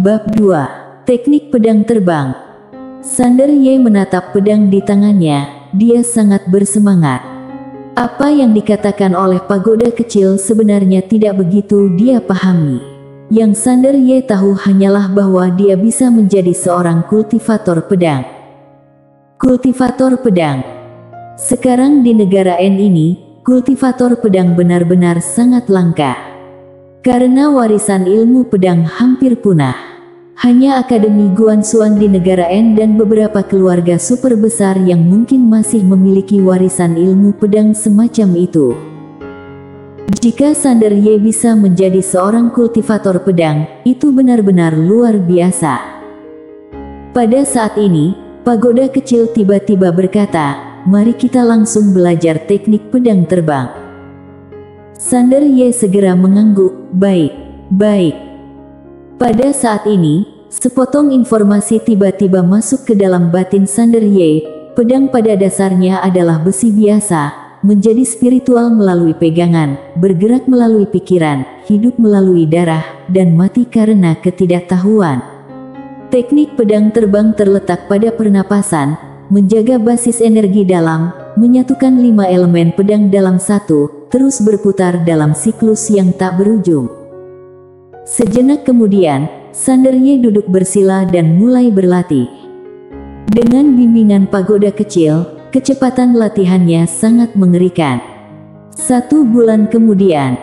Bab 2. Teknik pedang terbang. Sander Ye menatap pedang di tangannya, dia sangat bersemangat. Apa yang dikatakan oleh pagoda kecil sebenarnya tidak begitu dia pahami. Yang Sander Ye tahu hanyalah bahwa dia bisa menjadi seorang kultivator pedang. Kultivator pedang. Sekarang di negara N ini, kultivator pedang benar-benar sangat langka. Karena warisan ilmu pedang hampir punah. Hanya Akademi Guanxuan di negara N dan beberapa keluarga super besar yang mungkin masih memiliki warisan ilmu pedang semacam itu. Jika Sander Ye bisa menjadi seorang kultivator pedang, itu benar-benar luar biasa. Pada saat ini, pagoda kecil tiba-tiba berkata, "Mari kita langsung belajar teknik pedang terbang." Sander Ye segera mengangguk, baik. Pada saat ini, sepotong informasi tiba-tiba masuk ke dalam batin Sander Ye. Pedang pada dasarnya adalah besi biasa, menjadi spiritual melalui pegangan, bergerak melalui pikiran, hidup melalui darah, dan mati karena ketidaktahuan. Teknik pedang terbang terletak pada pernapasan, menjaga basis energi dalam, menyatukan 5 elemen pedang dalam satu, terus berputar dalam siklus yang tak berujung. Sejenak kemudian, Sander Ye duduk bersila dan mulai berlatih. Dengan bimbingan pagoda kecil, kecepatan latihannya sangat mengerikan. 1 bulan kemudian,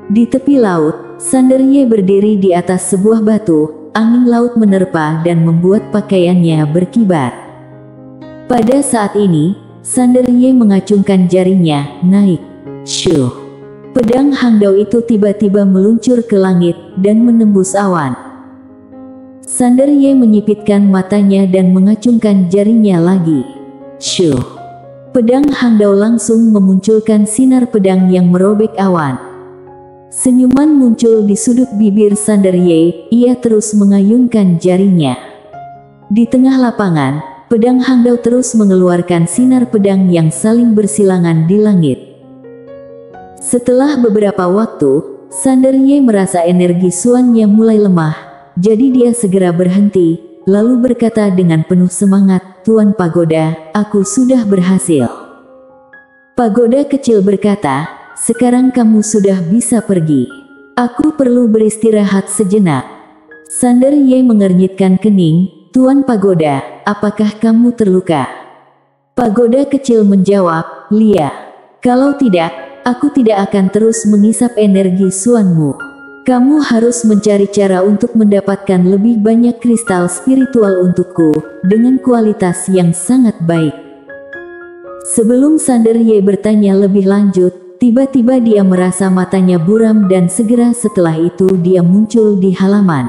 di tepi laut, Sander Ye berdiri di atas sebuah batu, angin laut menerpa dan membuat pakaiannya berkibar. Pada saat ini, Sander Ye mengacungkan jarinya, naik. Syuh. Pedang Hangdao itu tiba-tiba meluncur ke langit dan menembus awan. Sander Ye menyipitkan matanya dan mengacungkan jarinya lagi. Syuh. Pedang Hangdao langsung memunculkan sinar pedang yang merobek awan. Senyuman muncul di sudut bibir Sander Ye, ia terus mengayunkan jarinya. Di tengah lapangan, pedang Hangdao terus mengeluarkan sinar pedang yang saling bersilangan di langit. Setelah beberapa waktu, Sander Ye merasa energi Xuannya mulai lemah, jadi dia segera berhenti, lalu berkata dengan penuh semangat, "Tuan Pagoda, aku sudah berhasil." Pagoda kecil berkata, "Sekarang kamu sudah bisa pergi. Aku perlu beristirahat sejenak." Sander Ye mengernyitkan kening, "Tuan Pagoda, apakah kamu terluka?" Pagoda kecil menjawab, "Lia. Kalau tidak, aku tidak akan terus mengisap energi Xuanmu. Kamu harus mencari cara untuk mendapatkan lebih banyak kristal spiritual untukku, dengan kualitas yang sangat baik." Sebelum Sander Ye bertanya lebih lanjut, tiba-tiba dia merasa matanya buram dan segera setelah itu dia muncul di halaman.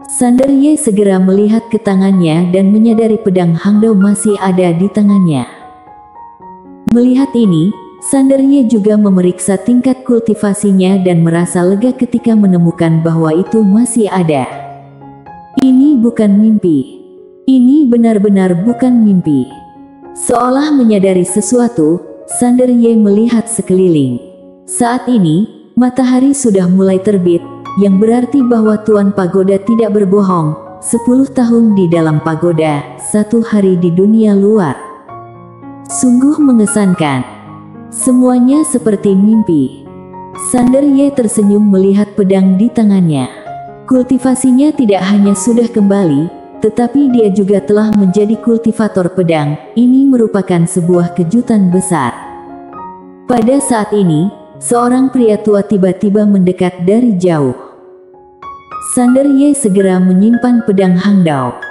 Sander Ye segera melihat ke tangannya dan menyadari pedang Hangdao masih ada di tangannya. Melihat ini, Sander Ye juga memeriksa tingkat kultivasinya dan merasa lega ketika menemukan bahwa itu masih ada. Ini bukan mimpi. Ini benar-benar bukan mimpi. Seolah menyadari sesuatu, Sander Ye melihat sekeliling. Saat ini, matahari sudah mulai terbit, yang berarti bahwa Tuan Pagoda tidak berbohong. 10 tahun di dalam pagoda, 1 hari di dunia luar. Sungguh mengesankan. Semuanya seperti mimpi. Sander Ye tersenyum melihat pedang di tangannya. Kultivasinya tidak hanya sudah kembali, tetapi dia juga telah menjadi kultivator pedang. Ini merupakan sebuah kejutan besar. Pada saat ini, seorang pria tua tiba-tiba mendekat dari jauh. Sander Ye segera menyimpan pedang Hangdao.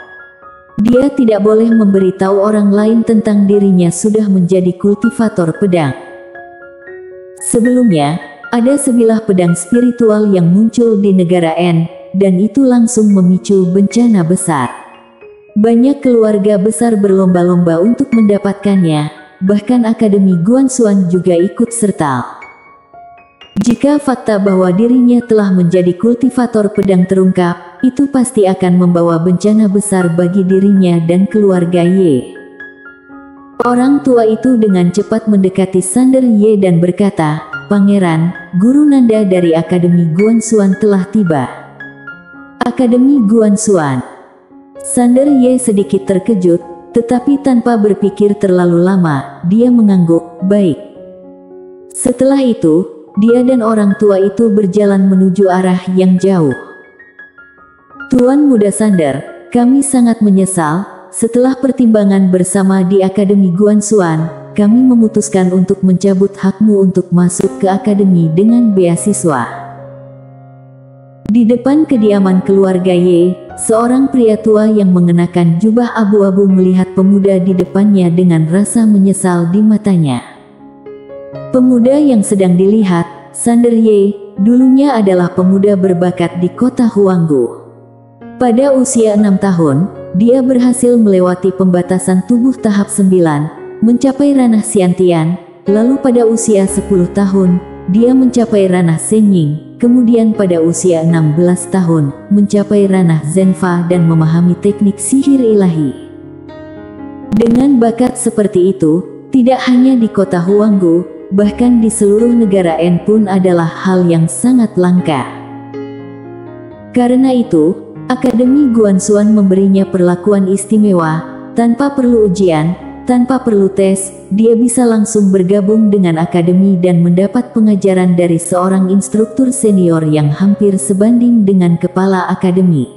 Dia tidak boleh memberitahu orang lain tentang dirinya sudah menjadi kultivator pedang. Sebelumnya, ada sebilah pedang spiritual yang muncul di negara N, dan itu langsung memicu bencana besar. Banyak keluarga besar berlomba-lomba untuk mendapatkannya, bahkan Akademi Guanxuan juga ikut serta. Jika fakta bahwa dirinya telah menjadi kultivator pedang terungkap, itu pasti akan membawa bencana besar bagi dirinya dan keluarga Ye. Orang tua itu dengan cepat mendekati Sander Ye dan berkata, "Pangeran, Guru Nanda dari Akademi Guanxuan telah tiba." Akademi Guanxuan. Sander Ye sedikit terkejut, tetapi tanpa berpikir terlalu lama, dia mengangguk, baik. Setelah itu, dia dan orang tua itu berjalan menuju arah yang jauh. Tuan Muda Sander, kami sangat menyesal, setelah pertimbangan bersama di Akademi Guanxuan, kami memutuskan untuk mencabut hakmu untuk masuk ke akademi dengan beasiswa. Di depan kediaman keluarga Ye, seorang pria tua yang mengenakan jubah abu-abu melihat pemuda di depannya dengan rasa menyesal di matanya. Pemuda yang sedang dilihat, Sander Ye, dulunya adalah pemuda berbakat di kota Huanggu. Pada usia 6 tahun, dia berhasil melewati pembatasan tubuh tahap 9, mencapai ranah Xiantian, lalu pada usia 10 tahun, dia mencapai ranah Shenying, kemudian pada usia 16 tahun, mencapai ranah Zhenfa dan memahami teknik sihir ilahi. Dengan bakat seperti itu, tidak hanya di kota Huanggu, bahkan di seluruh negara En pun adalah hal yang sangat langka. Karena itu, Akademi Guanxuan memberinya perlakuan istimewa, tanpa perlu ujian, tanpa perlu tes, dia bisa langsung bergabung dengan akademi dan mendapat pengajaran dari seorang instruktur senior yang hampir sebanding dengan kepala akademi.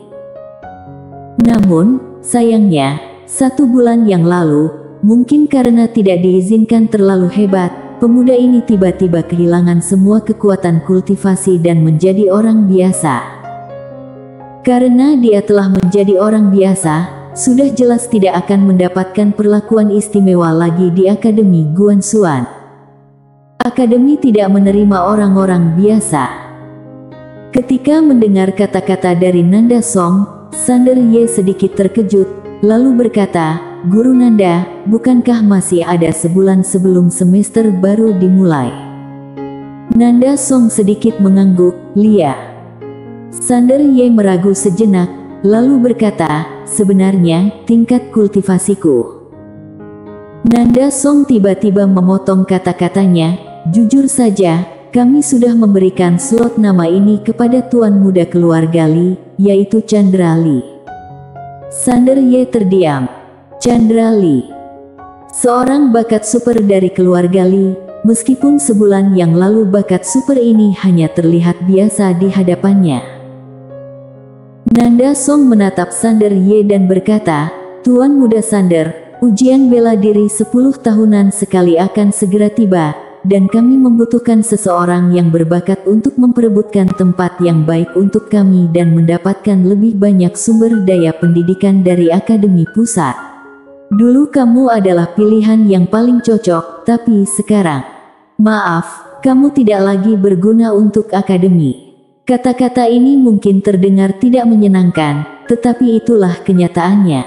Namun, sayangnya, 1 bulan yang lalu, mungkin karena tidak diizinkan terlalu hebat, pemuda ini tiba-tiba kehilangan semua kekuatan kultivasi dan menjadi orang biasa. Karena dia telah menjadi orang biasa, sudah jelas tidak akan mendapatkan perlakuan istimewa lagi di Akademi Guanxuan. Akademi tidak menerima orang-orang biasa. Ketika mendengar kata-kata dari Nanda Song, Sander Ye sedikit terkejut, lalu berkata, Guru Nanda, bukankah masih ada sebulan sebelum semester baru dimulai? Nanda Song sedikit mengangguk, "Lia." Sander Ye meragu sejenak, lalu berkata, "Sebenarnya, tingkat kultivasiku." Nanda Song tiba-tiba memotong kata-katanya, "Jujur saja, kami sudah memberikan slot nama ini kepada Tuan Muda keluarga Li, yaitu Chandra Li." Sander Ye terdiam. Chandra Li, seorang bakat super dari keluarga Li, meskipun sebulan yang lalu bakat super ini hanya terlihat biasa di hadapannya. Nanda Song menatap Sander Ye dan berkata, "Tuan Muda Sander, ujian bela diri 10 tahunan sekali akan segera tiba, dan kami membutuhkan seseorang yang berbakat untuk memperebutkan tempat yang baik untuk kami dan mendapatkan lebih banyak sumber daya pendidikan dari Akademi Pusat. Dulu kamu adalah pilihan yang paling cocok, tapi sekarang, maaf, kamu tidak lagi berguna untuk Akademi." Kata-kata ini mungkin terdengar tidak menyenangkan, tetapi itulah kenyataannya.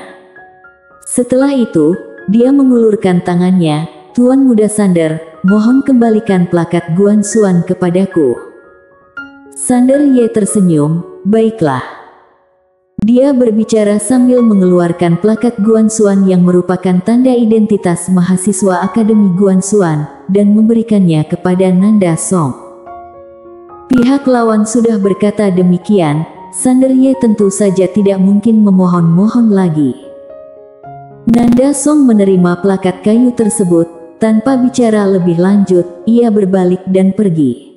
Setelah itu, dia mengulurkan tangannya, "Tuan Muda Sander, mohon kembalikan plakat Guanxuan kepadaku." Sander Ye tersenyum, "Baiklah." Dia berbicara sambil mengeluarkan plakat Guanxuan yang merupakan tanda identitas mahasiswa Akademi Guanxuan, dan memberikannya kepada Nanda Song. Pihak lawan sudah berkata demikian, Sander Ye tentu saja tidak mungkin memohon-mohon lagi. Nanda Song menerima plakat kayu tersebut, tanpa bicara lebih lanjut, ia berbalik dan pergi.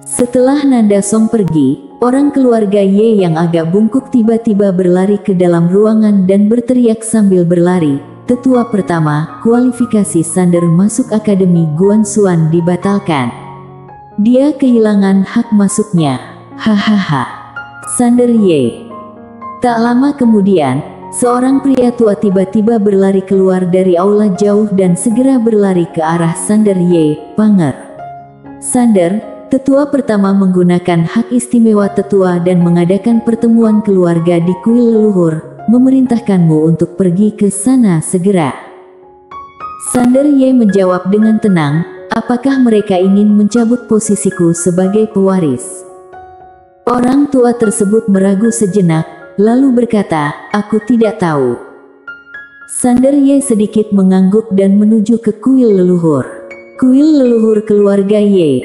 Setelah Nanda Song pergi, orang keluarga Ye yang agak bungkuk tiba-tiba berlari ke dalam ruangan dan berteriak sambil berlari, "Tetua pertama, kualifikasi Sander masuk Akademi Guanxuan dibatalkan. Dia kehilangan hak masuknya. Hahaha." Sander Ye. Tak lama kemudian, seorang pria tua tiba-tiba berlari keluar dari aula jauh dan segera berlari ke arah Sander Ye, "Panger. Sander, tetua pertama menggunakan hak istimewa tetua dan mengadakan pertemuan keluarga di kuil leluhur, memerintahkanmu untuk pergi ke sana segera." Sander Ye menjawab dengan tenang, "Apakah mereka ingin mencabut posisiku sebagai pewaris?" Orang tua tersebut meragu sejenak, lalu berkata, "Aku tidak tahu." Sander Ye sedikit mengangguk dan menuju ke kuil leluhur. Kuil leluhur keluarga Ye.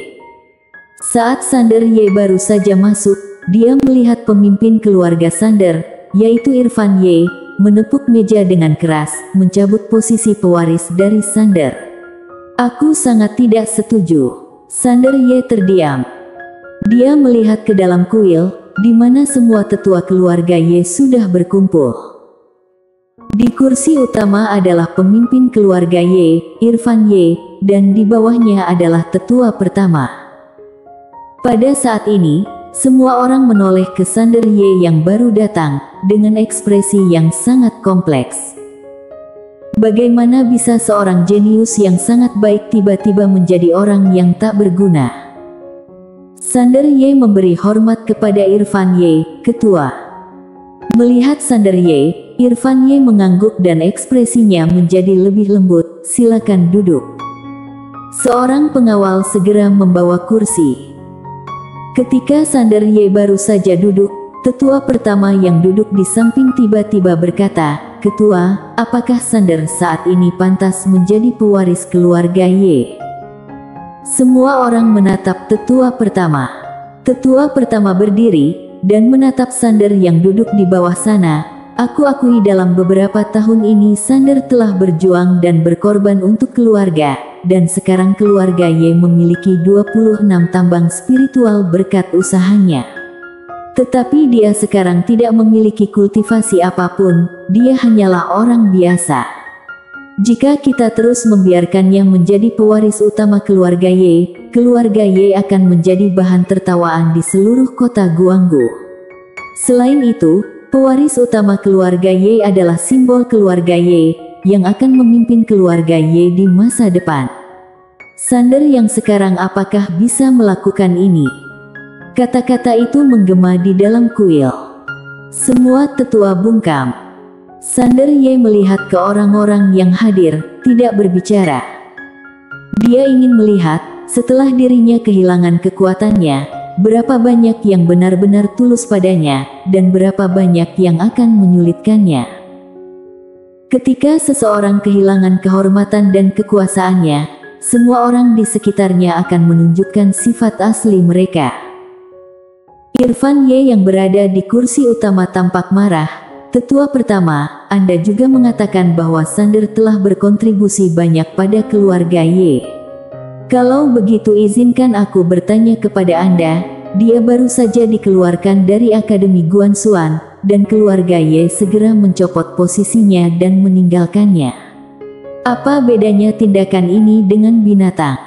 Saat Sander Ye baru saja masuk, dia melihat pemimpin keluarga Sander, yaitu Irfan Ye, menepuk meja dengan keras, mencabut posisi pewaris dari Sander. Aku sangat tidak setuju. Sander Ye terdiam. Dia melihat ke dalam kuil, di mana semua tetua keluarga Ye sudah berkumpul. Di kursi utama adalah pemimpin keluarga Ye, Irfan Ye, dan di bawahnya adalah tetua pertama. Pada saat ini, semua orang menoleh ke Sander Ye yang baru datang, dengan ekspresi yang sangat kompleks. Bagaimana bisa seorang jenius yang sangat baik tiba-tiba menjadi orang yang tak berguna? Sander Ye memberi hormat kepada Irfan Ye, ketua. Melihat Sander Ye, Irfan Ye mengangguk dan ekspresinya menjadi lebih lembut. Silakan duduk. Seorang pengawal segera membawa kursi. Ketika Sander Ye baru saja duduk, tetua pertama yang duduk di samping tiba-tiba berkata, "Ketua, apakah Sander saat ini pantas menjadi pewaris keluarga Ye?" Semua orang menatap tetua pertama. Tetua pertama berdiri, dan menatap Sander yang duduk di bawah sana. "Aku akui dalam beberapa tahun ini Sander telah berjuang dan berkorban untuk keluarga, dan sekarang keluarga Ye memiliki 26 tambang spiritual berkat usahanya. Tetapi dia sekarang tidak memiliki kultivasi apapun, dia hanyalah orang biasa. Jika kita terus membiarkannya menjadi pewaris utama keluarga Ye akan menjadi bahan tertawaan di seluruh kota Guanggu. Selain itu, pewaris utama keluarga Ye adalah simbol keluarga Ye, yang akan memimpin keluarga Ye di masa depan. Sander yang sekarang apakah bisa melakukan ini?" Kata-kata itu menggema di dalam kuil. Semua tetua bungkam. Sander Ye melihat ke orang-orang yang hadir, tidak berbicara. Dia ingin melihat, setelah dirinya kehilangan kekuatannya, berapa banyak yang benar-benar tulus padanya, dan berapa banyak yang akan menyulitkannya. Ketika seseorang kehilangan kehormatan dan kekuasaannya, semua orang di sekitarnya akan menunjukkan sifat asli mereka. Irfan Ye yang berada di kursi utama tampak marah. "Tetua pertama, Anda juga mengatakan bahwa Sander telah berkontribusi banyak pada keluarga Ye. Kalau begitu izinkan aku bertanya kepada Anda, dia baru saja dikeluarkan dari Akademi Guansuan, dan keluarga Ye segera mencopot posisinya dan meninggalkannya. Apa bedanya tindakan ini dengan binatang?"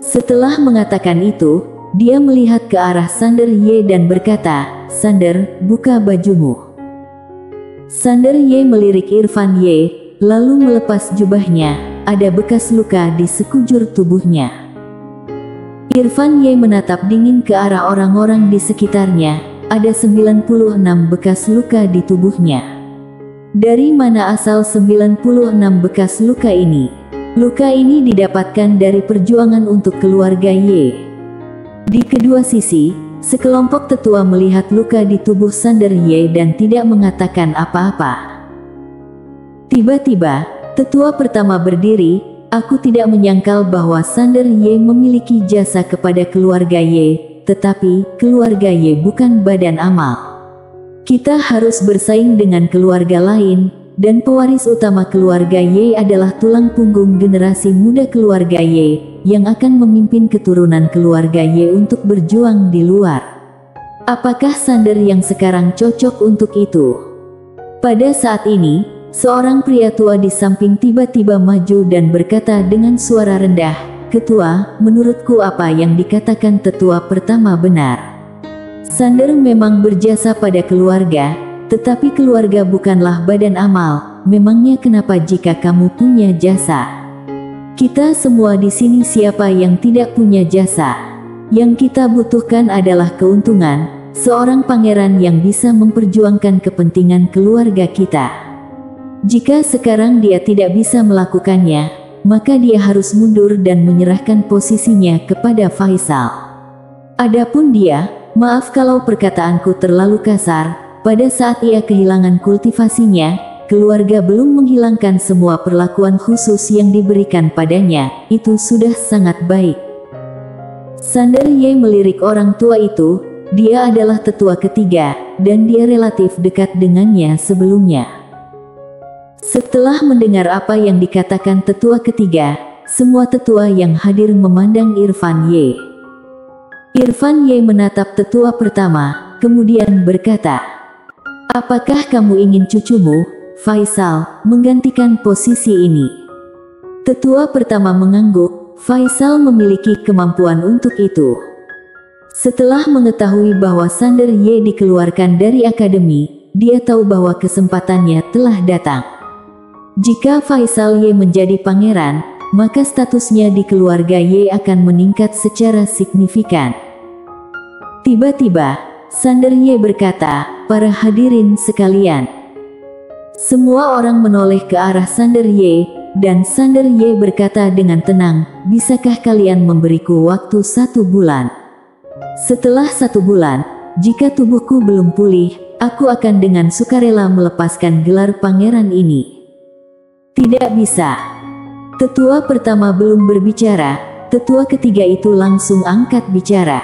Setelah mengatakan itu, dia melihat ke arah Sander Ye dan berkata, "Sander, buka bajumu." Sander Ye melirik Irfan Ye, lalu melepas jubahnya. Ada bekas luka di sekujur tubuhnya. Irfan Ye menatap dingin ke arah orang-orang di sekitarnya. Ada 96 bekas luka di tubuhnya. Dari mana asal 96 bekas luka ini? Luka ini didapatkan dari perjuangan untuk keluarga Ye. Di kedua sisi, sekelompok tetua melihat luka di tubuh Sander Ye dan tidak mengatakan apa-apa. Tiba-tiba, tetua pertama berdiri, "Aku tidak menyangkal bahwa Sander Ye memiliki jasa kepada keluarga Ye, tetapi keluarga Ye bukan badan amal. Kita harus bersaing dengan keluarga lain, dan pewaris utama keluarga Ye adalah tulang punggung generasi muda keluarga Ye, yang akan memimpin keturunan keluarga Ye untuk berjuang di luar. Apakah Sander yang sekarang cocok untuk itu?" Pada saat ini, seorang pria tua di samping tiba-tiba maju dan berkata dengan suara rendah, "Ketua, menurutku apa yang dikatakan tetua pertama benar. Sander memang berjasa pada keluarga, tetapi keluarga bukanlah badan amal. Memangnya kenapa jika kamu punya jasa? Kita semua di sini siapa yang tidak punya jasa? Yang kita butuhkan adalah keuntungan, seorang pangeran yang bisa memperjuangkan kepentingan keluarga kita. Jika sekarang dia tidak bisa melakukannya, maka dia harus mundur dan menyerahkan posisinya kepada Faisal. Adapun dia, maaf kalau perkataanku terlalu kasar, pada saat ia kehilangan kultivasinya, keluarga belum menghilangkan semua perlakuan khusus yang diberikan padanya, itu sudah sangat baik." Sander Ye melirik orang tua itu, dia adalah tetua ketiga, dan dia relatif dekat dengannya sebelumnya. Setelah mendengar apa yang dikatakan tetua ketiga, semua tetua yang hadir memandang Irfan Ye. Irfan Ye menatap tetua pertama, kemudian berkata, "Apakah kamu ingin cucumu, Faisal, menggantikan posisi ini?" Tetua pertama mengangguk. Faisal memiliki kemampuan untuk itu. Setelah mengetahui bahwa Sander Ye dikeluarkan dari akademi, dia tahu bahwa kesempatannya telah datang. Jika Faisal Ye menjadi pangeran, maka statusnya di keluarga Ye akan meningkat secara signifikan. Tiba-tiba, Sander Ye berkata, "Para hadirin sekalian." Semua orang menoleh ke arah Sander Ye, dan Sander Ye berkata dengan tenang, "Bisakah kalian memberiku waktu 1 bulan? Setelah 1 bulan, jika tubuhku belum pulih, aku akan dengan sukarela melepaskan gelar pangeran ini." "Tidak bisa." Tetua pertama belum berbicara, tetua ketiga itu langsung angkat bicara.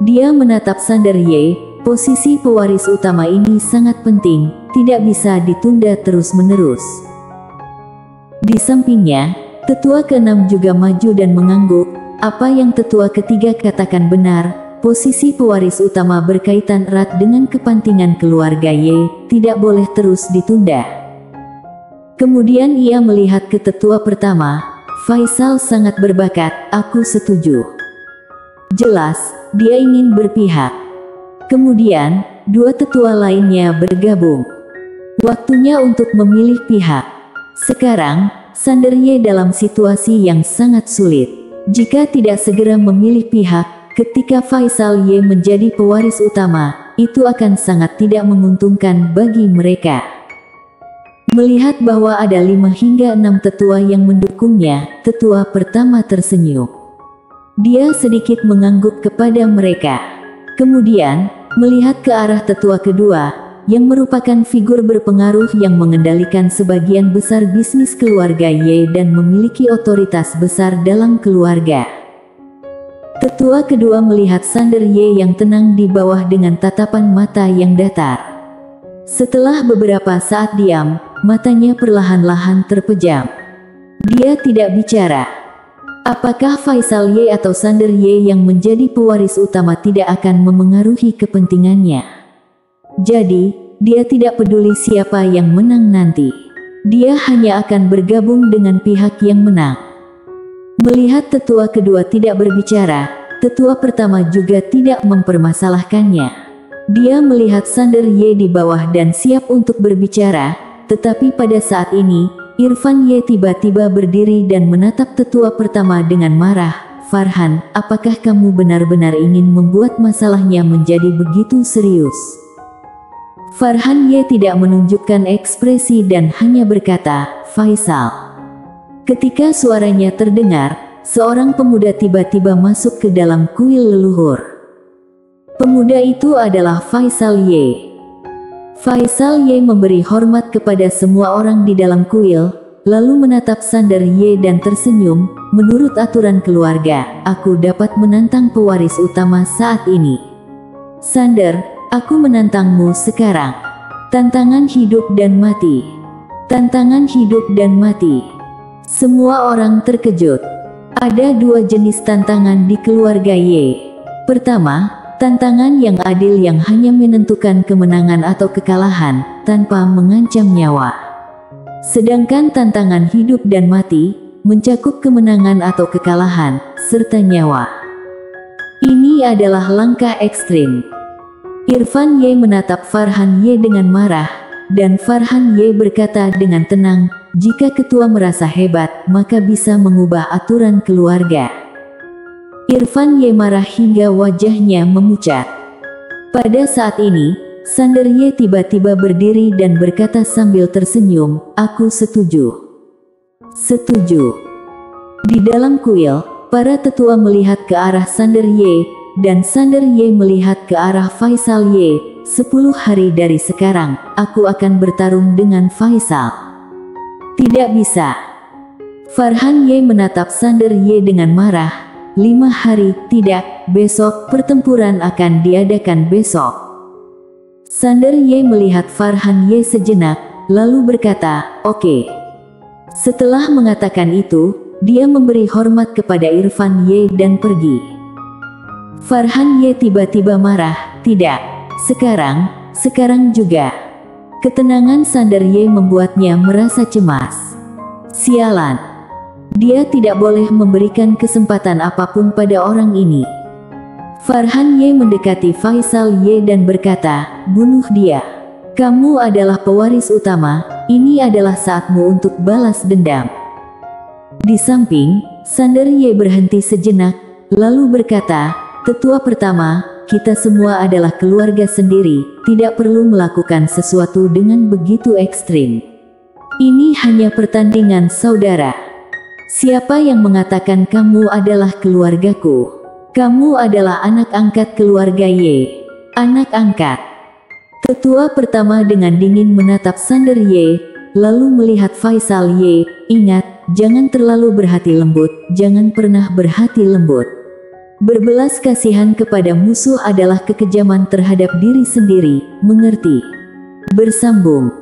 Dia menatap Sander Ye, "Posisi pewaris utama ini sangat penting, tidak bisa ditunda terus-menerus." Di sampingnya, tetua keenam juga maju dan mengangguk. Apa yang tetua ketiga katakan benar, posisi pewaris utama berkaitan erat dengan kepentingan keluarga Ye, tidak boleh terus ditunda. Kemudian ia melihat ke tetua pertama, "Faisal sangat berbakat, aku setuju." Jelas, dia ingin berpihak. Kemudian, dua tetua lainnya bergabung. Waktunya untuk memilih pihak. Sekarang, Sander Ye dalam situasi yang sangat sulit. Jika tidak segera memilih pihak, ketika Faisal Ye menjadi pewaris utama, itu akan sangat tidak menguntungkan bagi mereka. Melihat bahwa ada 5 hingga 6 tetua yang mendukungnya, tetua pertama tersenyum. Dia sedikit mengangguk kepada mereka. Kemudian, melihat ke arah tetua kedua, yang merupakan figur berpengaruh yang mengendalikan sebagian besar bisnis keluarga Ye dan memiliki otoritas besar dalam keluarga. Tetua kedua melihat Sander Ye yang tenang di bawah dengan tatapan mata yang datar. Setelah beberapa saat diam, matanya perlahan-lahan terpejam. Dia tidak bicara. Apakah Faisal Ye atau Sander Ye yang menjadi pewaris utama tidak akan memengaruhi kepentingannya? Jadi, dia tidak peduli siapa yang menang nanti. Dia hanya akan bergabung dengan pihak yang menang. Melihat tetua kedua tidak berbicara, tetua pertama juga tidak mempermasalahkannya. Dia melihat Sander Ye di bawah dan siap untuk berbicara, tetapi pada saat ini, Irfan Ye tiba-tiba berdiri dan menatap tetua pertama dengan marah. "Farhan, apakah kamu benar-benar ingin membuat masalahnya menjadi begitu serius?" Farhan Ye tidak menunjukkan ekspresi dan hanya berkata, "Faisal." Ketika suaranya terdengar, seorang pemuda tiba-tiba masuk ke dalam kuil leluhur. Pemuda itu adalah Faisal Ye. Faisal Ye memberi hormat kepada semua orang di dalam kuil, lalu menatap Sander Ye dan tersenyum. "Menurut aturan keluarga, aku dapat menantang pewaris utama saat ini. Sander, aku menantangmu sekarang. Tantangan hidup dan mati. Tantangan hidup dan mati." Semua orang terkejut. Ada 2 jenis tantangan di keluarga Ye. Pertama, tantangan yang adil yang hanya menentukan kemenangan atau kekalahan, tanpa mengancam nyawa. Sedangkan tantangan hidup dan mati, mencakup kemenangan atau kekalahan, serta nyawa. Ini adalah langkah ekstrim. Irfan Ye menatap Farhan Ye dengan marah, dan Farhan Ye berkata dengan tenang, "Jika ketua merasa hebat, maka bisa mengubah aturan keluarga." Irfan Ye marah hingga wajahnya memucat. Pada saat ini, Sander Ye tiba-tiba berdiri dan berkata sambil tersenyum, "Aku setuju." Setuju. Di dalam kuil, para tetua melihat ke arah Sander Ye, dan Sander Ye melihat ke arah Faisal Ye. 10 hari dari sekarang, aku akan bertarung dengan Faisal." "Tidak bisa." Farhan Ye menatap Sander Ye dengan marah. 5 hari, tidak, besok, pertempuran akan diadakan besok. Sander Ye melihat Farhan Ye sejenak, lalu berkata, oke. Setelah mengatakan itu, dia memberi hormat kepada Irfan Ye dan pergi. Farhan Ye tiba-tiba marah, tidak, sekarang juga. Ketenangan Sander Ye membuatnya merasa cemas. Sialan. Dia tidak boleh memberikan kesempatan apapun pada orang ini. Farhan Ye mendekati Faisal Ye dan berkata, bunuh dia. Kamu adalah pewaris utama, ini adalah saatmu untuk balas dendam. Di samping, Sander Ye berhenti sejenak, lalu berkata, tetua pertama, kita semua adalah keluarga sendiri, tidak perlu melakukan sesuatu dengan begitu ekstrim. Ini hanya pertandingan saudara. Siapa yang mengatakan kamu adalah keluargaku? Kamu adalah anak angkat keluarga Ye. Anak angkat. Tetua pertama dengan dingin menatap Sander Ye, lalu melihat Faisal Ye. Ingat, jangan terlalu berhati lembut, jangan pernah berhati lembut. Berbelas kasihan kepada musuh adalah kekejaman terhadap diri sendiri, mengerti? Bersambung.